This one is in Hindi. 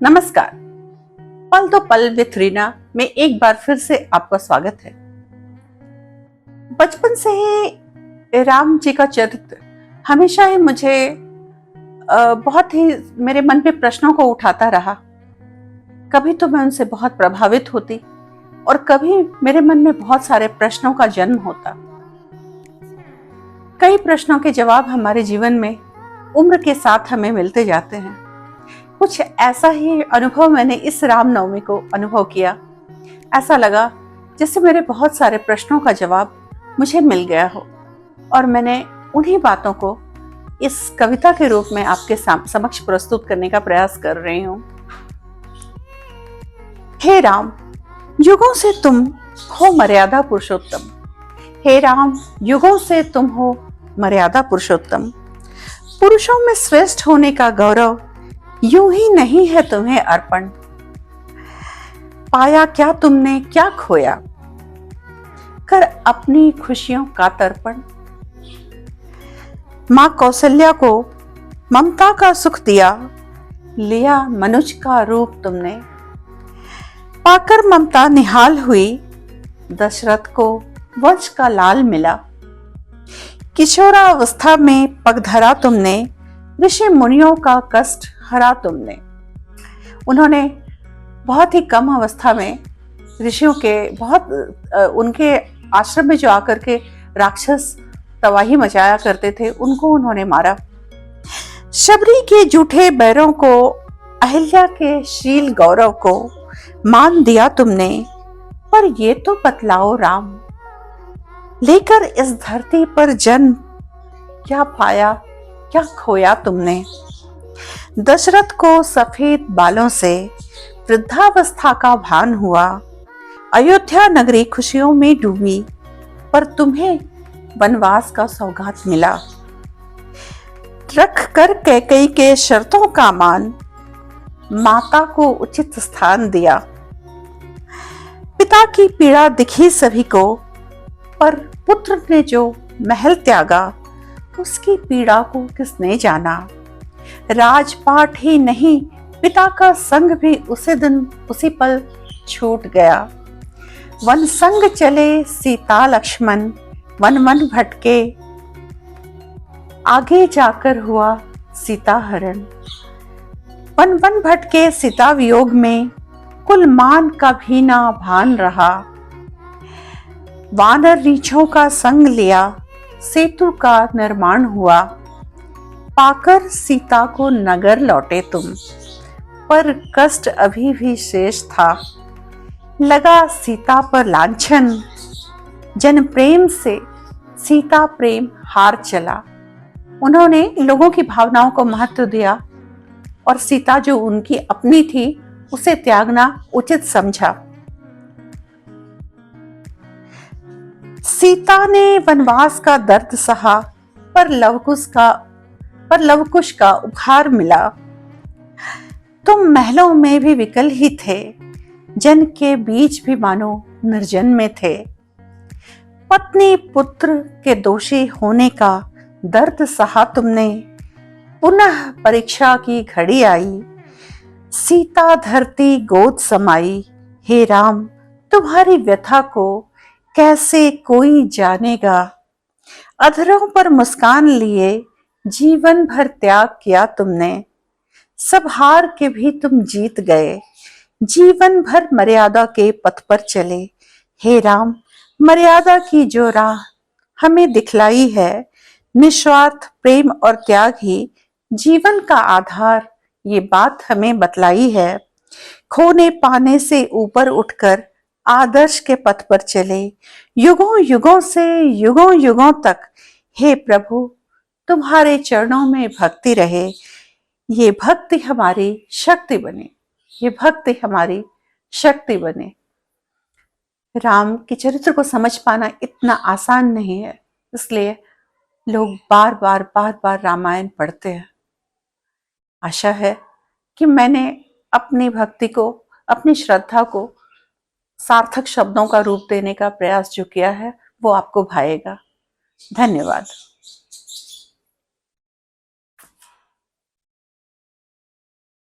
नमस्कार। पल तो पल विथ रीना में एक बार फिर से आपका स्वागत है। बचपन से ही राम जी का चरित्र हमेशा ही मुझे बहुत ही मेरे मन पे प्रश्नों को उठाता रहा। कभी तो मैं उनसे बहुत प्रभावित होती और कभी मेरे मन में बहुत सारे प्रश्नों का जन्म होता। कई प्रश्नों के जवाब हमारे जीवन में उम्र के साथ हमें मिलते जाते हैं। कुछ ऐसा ही अनुभव मैंने इस रामनवमी को अनुभव किया। ऐसा लगा जैसे मेरे बहुत सारे प्रश्नों का जवाब मुझे मिल गया हो और मैंने उन्हीं बातों को इस कविता के रूप में आपके समक्ष प्रस्तुत करने का प्रयास कर रही हूँ। हे राम, युगों से तुम हो मर्यादा पुरुषोत्तम। हे राम, युगों से तुम हो मर्यादा पुरुषोत्तम। पुरुषों में श्रेष्ठ होने का गौरव यूं ही नहीं है तुम्हें अर्पण। पाया क्या तुमने, क्या खोया, कर अपनी खुशियों का तर्पण। मां कौशल्या को ममता का सुख दिया, लिया मनुज का रूप तुमने। पाकर ममता निहाल हुई, दशरथ को वंश का लाल मिला। किशोरावस्था में पग धरा तुमने, ऋषि मुनियों का कष्ट हरा तुमने। उन्होंने बहुत ही कम अवस्था में ऋषियों के उनके आश्रम में जो आकर के राक्षस तबाही मचाया करते थे, उनको उन्होंने मारा। शबरी के झूठे बैरों को, अहिल्या के शील गौरव को मान दिया तुमने। पर ये तो बतलाओ राम, लेकर इस धरती पर जन्म क्या पाया, क्या खोया तुमने। दशरथ को सफेद बालों से वृद्धावस्था का भान हुआ। अयोध्या नगरी खुशियों में डूबी, पर तुम्हें वनवास का सौगात मिला। रख कर कैकेयी के शर्तों का मान, माता को उचित स्थान दिया। पिता की पीड़ा दिखी सभी को, पर पुत्र ने जो महल त्यागा, उसकी पीड़ा को किसने जाना। राजपाट ही नहीं, पिता का संग भी उसी दिन उसी पल छूट गया। वन संग चले सीता लक्ष्मण, वन मन भटके, आगे जाकर हुआ सीता हरण। वन वन भटके सीता वियोग में, कुल मान का भी ना भान रहा। वानर रीछों का संग लिया, सेतु का निर्माण हुआ। पाकर सीता को नगर लौटे तुम, पर कष्ट अभी भी शेष था। लगा सीता पर लांछन, जन प्रेम से सीता प्रेम हार चला। उन्होंने लोगों की भावनाओं को महत्व दिया और सीता जो उनकी अपनी थी, उसे त्यागना उचित समझा। सीता ने वनवास का दर्द सहा, पर लवकुश का उपहार मिला। तुम महलों में भी विकल ही थे, जन के बीच भी मानो निर्जन में थे। पत्नी पुत्र के दोषी होने का दर्द सहा तुमने, पुनः परीक्षा की घड़ी आई। सीता धरती गोद समाई। हे राम, तुम्हारी व्यथा को कैसे कोई जानेगा। अधरों पर मुस्कान लिए जीवन भर त्याग किया तुमने। सब हार के भी तुम जीत गए, जीवन भर मर्यादा के पथ पर चले। हे राम, मर्यादा की जो राह हमें दिखलाई है, निस्वार्थ प्रेम और त्याग ही जीवन का आधार, ये बात हमें बतलाई है। खोने पाने से ऊपर उठकर आदर्श के पथ पर चले, युगों युगों से युगों युगों तक। हे प्रभु, तुम्हारे चरणों में भक्ति रहे। ये भक्ति हमारी शक्ति बने, ये भक्ति हमारी शक्ति बने। राम के चरित्र को समझ पाना इतना आसान नहीं है, इसलिए लोग बार बार रामायण पढ़ते हैं। आशा है कि मैंने अपनी भक्ति को, अपनी श्रद्धा को सार्थक शब्दों का रूप देने का प्रयास जो किया है, वो आपको भाएगा। धन्यवाद।